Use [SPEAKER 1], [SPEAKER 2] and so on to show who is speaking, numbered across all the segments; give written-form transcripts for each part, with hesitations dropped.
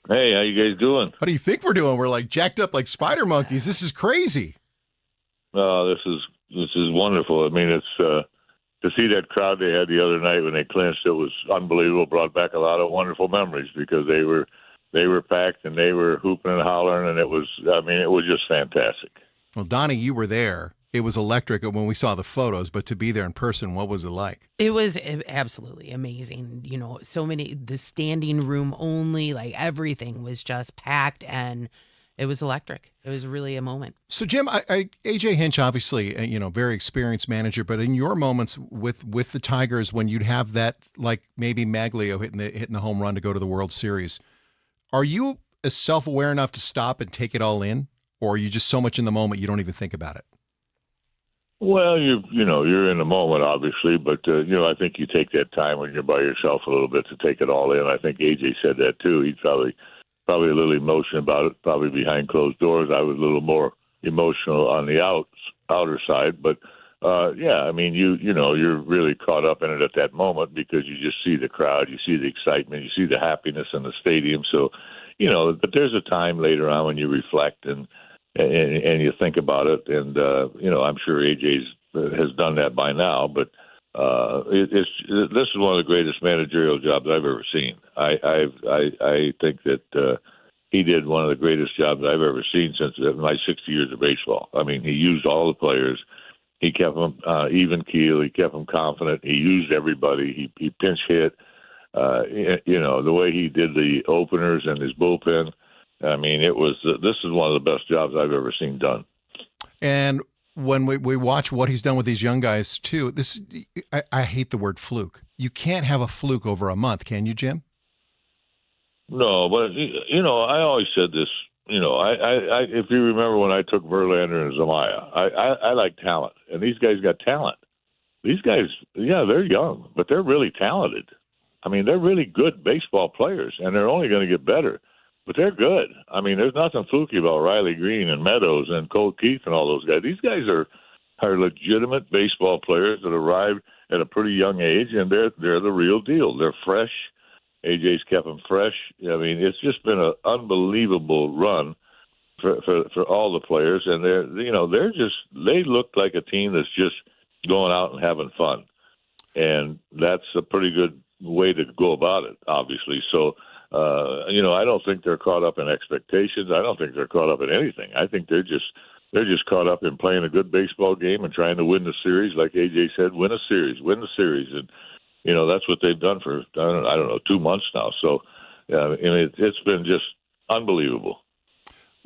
[SPEAKER 1] Hey, how you guys doing?
[SPEAKER 2] What do you think we're doing? We're like jacked up like spider monkeys. This is crazy.
[SPEAKER 1] This is wonderful. I mean, it's to see that crowd they had the other night when they clinched. It was unbelievable. Brought back a lot of wonderful memories because they were packed and they were hooping and hollering, and it was just fantastic.
[SPEAKER 2] Well, Donnie, you were there. It was electric when we saw the photos, but to be there in person, what was it like?
[SPEAKER 3] It was absolutely amazing. So many, the standing room only, like everything was just packed and it was electric. It was really a moment.
[SPEAKER 2] So, Jim, AJ Hinch, obviously, very experienced manager, but in your moments with the Tigers, when you'd have that, like maybe Maglio hitting the home run to go to the World Series, are you self-aware enough to stop and take it all in, or are you just so much in the moment you don't even think about it?
[SPEAKER 1] Well, you're in the moment, obviously, but I think you take that time when you're by yourself a little bit to take it all in. I think AJ said that too. He's probably a little emotional about it, probably behind closed doors. I was a little more emotional on the outer side, but yeah, I mean, you're really caught up in it at that moment because you just see the crowd, you see the excitement, you see the happiness in the stadium. So, but there's a time later on when you reflect and you think about it, and I'm sure AJ's has done that by now, but this is one of the greatest managerial jobs I've ever seen. I think that he did one of the greatest jobs I've ever seen since my 60 years of baseball. I mean, he used all the players. He kept them even keel. He kept them confident. He used everybody. He pinch hit. The way he did the openers and his bullpen. I mean, this is one of the best jobs I've ever seen done.
[SPEAKER 2] And when we watch what he's done with these young guys too, I hate the word fluke. You can't have a fluke over a month, can you, Jim?
[SPEAKER 1] No, but I always said this. I if you remember when I took Verlander and Zamaya, I like talent, and these guys got talent. These guys, yeah, they're young, but they're really talented. I mean, they're really good baseball players, and they're only going to get better. But they're good. I mean, there's nothing fluky about Riley Green and Meadows and Colt Keith and all those guys. These guys are legitimate baseball players that arrived at a pretty young age, and they're the real deal. They're fresh. AJ's kept them fresh. I mean, it's just been an unbelievable run for all the players, and they look like a team that's just going out and having fun, and that's a pretty good way to go about it, obviously. So. I don't think they're caught up in expectations. I don't think they're caught up in anything. I think they're just caught up in playing a good baseball game and trying to win the series. Like AJ said, win the series, and that's what they've done for I don't know 2 months now. So, it's been just unbelievable.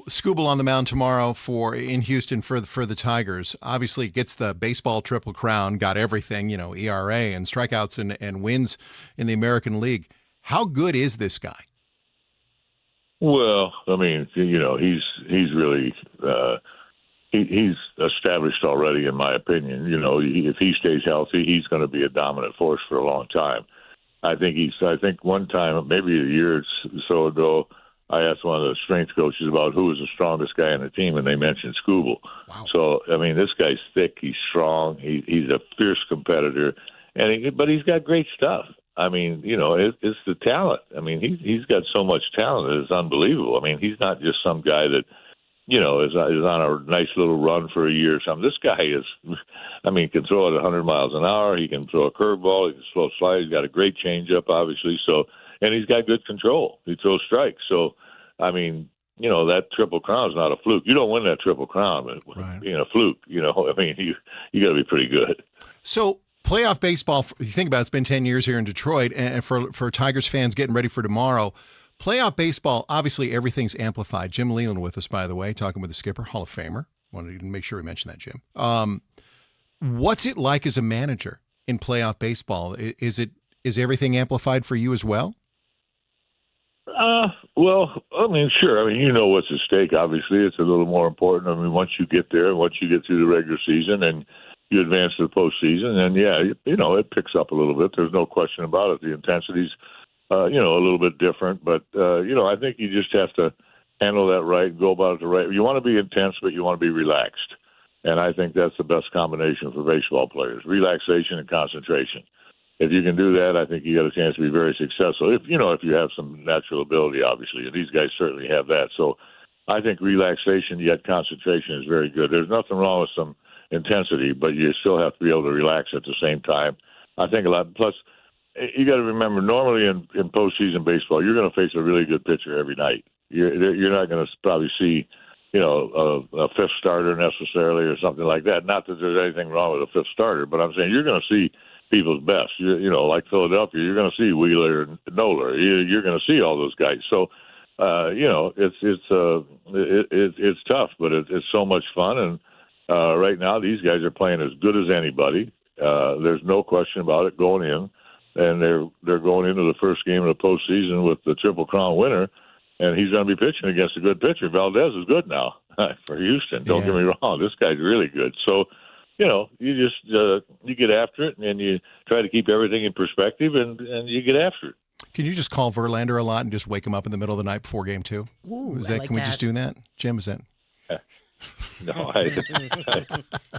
[SPEAKER 2] Skubal on the mound tomorrow in Houston for the Tigers. Obviously, gets the baseball triple crown, got everything, ERA and strikeouts and wins in the American League. How good is this guy?
[SPEAKER 1] Well, I mean, he's really he's established already, in my opinion. If he stays healthy, he's going to be a dominant force for a long time. I think one time, maybe a year or so ago, I asked one of the strength coaches about who was the strongest guy on the team, and they mentioned Skubal.
[SPEAKER 2] Wow.
[SPEAKER 1] So, I mean, this guy's thick. He's strong. He's a fierce competitor, but he's got great stuff. I mean, it's the talent. I mean, he's got so much talent that it's unbelievable. I mean, he's not just some guy that, is on a nice little run for a year or something. This guy can throw it 100 miles an hour. He can throw a curveball. He can slow slide. He's got a great changeup, obviously. So, and he's got good control. He throws strikes. So, I mean, that triple crown is not a fluke. You don't win that triple crown with being a fluke. I mean, you got to be pretty good.
[SPEAKER 2] So, playoff baseball, you think about it, it's been 10 years here in Detroit, and for Tigers fans getting ready for tomorrow, playoff baseball, obviously everything's amplified. Jim Leyland with us, by the way, talking with the skipper, Hall of Famer. Wanted to make sure we mentioned that, Jim. What's it like as a manager in playoff baseball? Is everything amplified for you as well?
[SPEAKER 1] Well, I mean, sure. I mean, what's at stake. Obviously, it's a little more important. I mean, once you get there, once you get through the regular season and you advance to the postseason, and it picks up a little bit. There's no question about it. The intensity's, a little bit different, but I think you just have to handle that right, go about it the right. You want to be intense, but you want to be relaxed, and I think that's the best combination for baseball players: relaxation and concentration. if you can do that, I think you got a chance to be very successful. If you have some natural ability, obviously, and these guys certainly have that. So I think relaxation yet concentration is very good. There's nothing wrong with some intensity, but you still have to be able to relax at the same time. I think a lot. Plus, you got to remember, normally in postseason baseball, you're going to face a really good pitcher every night. You're not going to probably see, a fifth starter necessarily or something like that. Not that there's anything wrong with a fifth starter, but I'm saying you're going to see people's best. Like Philadelphia, you're going to see Wheeler and Nola. You're going to see all those guys. So, it's tough, but it's so much fun. And right now, these guys are playing as good as anybody. There's no question about it going in, and they're going into the first game of the postseason with the Triple Crown winner, and he's going to be pitching against a good pitcher. Valdez is good now for Houston. Don't get me wrong, this guy's really good. So, you just you get after it, and you try to keep everything in perspective, and you get after it.
[SPEAKER 2] Can you just call Verlander a lot and just wake him up in the middle of the night before game 2?
[SPEAKER 3] Ooh,
[SPEAKER 2] Can we just do that? Jim, is that?
[SPEAKER 1] No,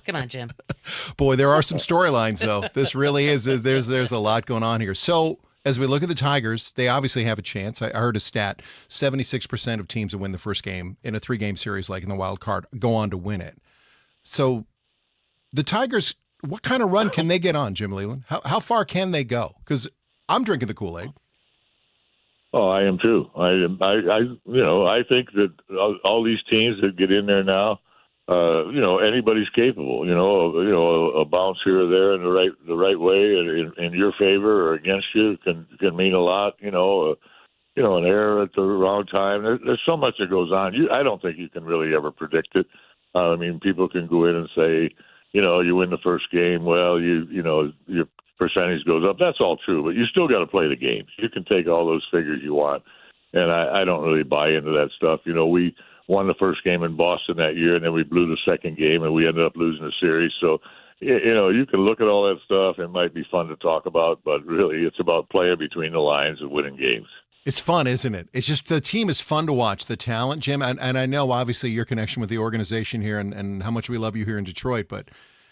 [SPEAKER 3] Come on, Jim.
[SPEAKER 2] Boy, there are some storylines, though. This really is. There's a lot going on here. So as we look at the Tigers, they obviously have a chance. I heard a stat, 76% of teams that win the first game in a 3-game series, like in the wild card, go on to win it. So the Tigers, what kind of run can they get on, Jim Leyland? How far can they go? Because I'm drinking the Kool-Aid.
[SPEAKER 1] Oh, I am too. I think that all these teams that get in there now, anybody's capable. A bounce here or there in the right way, in your favor or against you, can mean a lot. An error at the wrong time. There's so much that goes on. I don't think you can really ever predict it. People can go in and say, you win the first game. Well, your percentage goes up. That's all true, but you still got to play the games. You can take all those figures you want, and I don't really buy into that stuff. We won the first game in Boston that year, and then we blew the second game, and we ended up losing the series. So, you can look at all that stuff. It might be fun to talk about, but really it's about playing between the lines and winning games.
[SPEAKER 2] It's fun, isn't it? It's just the team is fun to watch, the talent, Jim. And I know, obviously, your connection with the organization here and how much we love you here in Detroit, but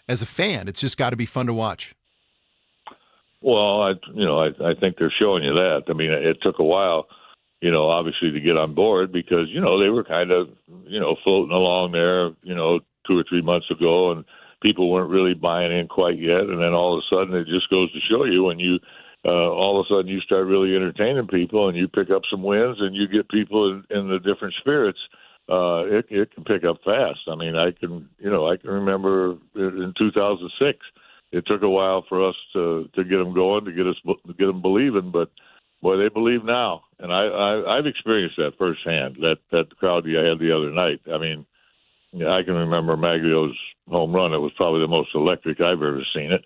[SPEAKER 2] as a fan, it's just got to be fun to watch.
[SPEAKER 1] Well, I think they're showing you that. It took a while, obviously to get on board because, they were kind of, floating along there, 2 or 3 months ago, and people weren't really buying in quite yet. And then all of a sudden it just goes to show you when you, all of a sudden you start really entertaining people and you pick up some wins and you get people in the different spirits, it can pick up fast. I can remember in 2006, it took a while for us to get them going, to get them believing, but boy, they believe now. And I've experienced that firsthand, that crowd you had the other night. I can remember Maglio's home run. It was probably the most electric I've ever seen it.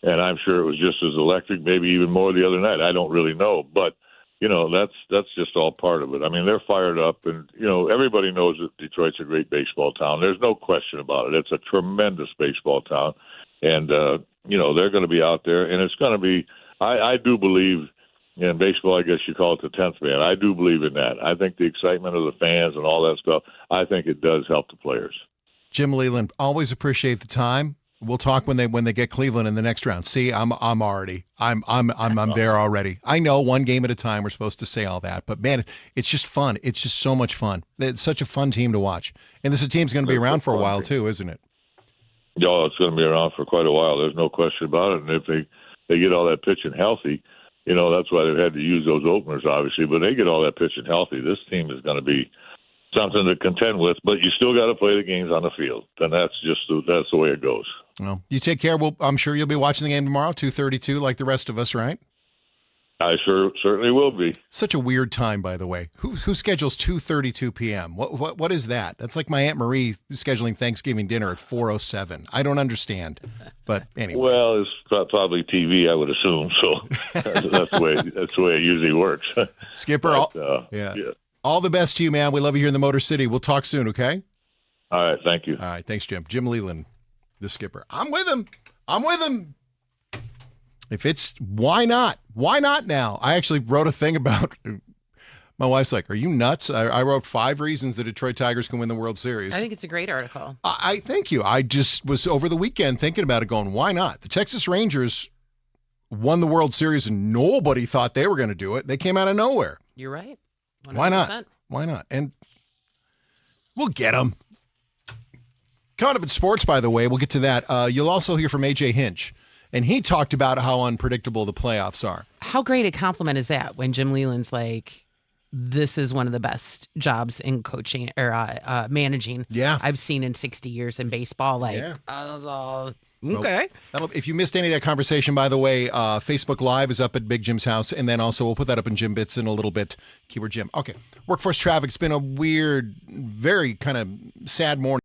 [SPEAKER 1] And I'm sure it was just as electric, maybe even more the other night. I don't really know, but that's just all part of it. They're fired up, and everybody knows that Detroit's a great baseball town. There's no question about it. It's a tremendous baseball town. And, they're going to be out there, and it's going to be – I do believe in baseball, I guess you call it the 10th man. I do believe in that. I think the excitement of the fans and all that stuff, I think it does help the players.
[SPEAKER 2] Jim Leyland, always appreciate the time. We'll talk when they get Cleveland in the next round. See, I'm there already. I know one game at a time we're supposed to say all that, but man, it's just fun. It's just so much fun. It's such a fun team to watch. And this team's going to be around for a while too, isn't it?
[SPEAKER 1] Yeah, it's going to be around for quite a while. There's no question about it. And if they get all that pitching healthy, that's why they've had to use those openers, obviously. But they get all that pitching healthy, this team is going to be something to contend with. But you still got to play the games on the field, and that's the way it goes.
[SPEAKER 2] Well, you take care. Well, I'm sure you'll be watching the game tomorrow, 2:32, like the rest of us, right?
[SPEAKER 1] I certainly will be.
[SPEAKER 2] Such a weird time, by the way. Who schedules 2:32 p.m.? What is that? That's like my Aunt Marie scheduling Thanksgiving dinner at 4:07. I don't understand. But anyway.
[SPEAKER 1] Well, it's probably TV, I would assume. So that's the way it usually works.
[SPEAKER 2] Skipper, yeah. All the best to you, man. We love you here in the Motor City. We'll talk soon, okay?
[SPEAKER 1] All right, thank you.
[SPEAKER 2] All right, thanks, Jim. Jim Leyland, the skipper. I'm with him. If it's, why not? Why not now? I actually wrote a thing about, my wife's like, are you nuts? I wrote 5 reasons the Detroit Tigers can win the World Series.
[SPEAKER 3] I think it's a great article.
[SPEAKER 2] I thank you. I just was over the weekend thinking about it going, why not? The Texas Rangers won the World Series and nobody thought they were going to do it. They came out of nowhere.
[SPEAKER 3] You're right. 100%.
[SPEAKER 2] Why not? Why not? And we'll get them. Coming up in sports, by the way, we'll get to that. You'll also hear from A.J. Hinch, and he talked about how unpredictable the playoffs are.
[SPEAKER 3] How great a compliment is that when Jim Leyland's like, this is one of the best jobs in coaching or managing I've seen in 60 years in baseball. Like, okay.
[SPEAKER 2] If you missed any of that conversation, by the way, Facebook Live is up at Big Jim's house, and then also we'll put that up in Jim Bits in a little bit. Keyword Jim. Okay. Workforce traffic's been a weird, very kind of sad morning.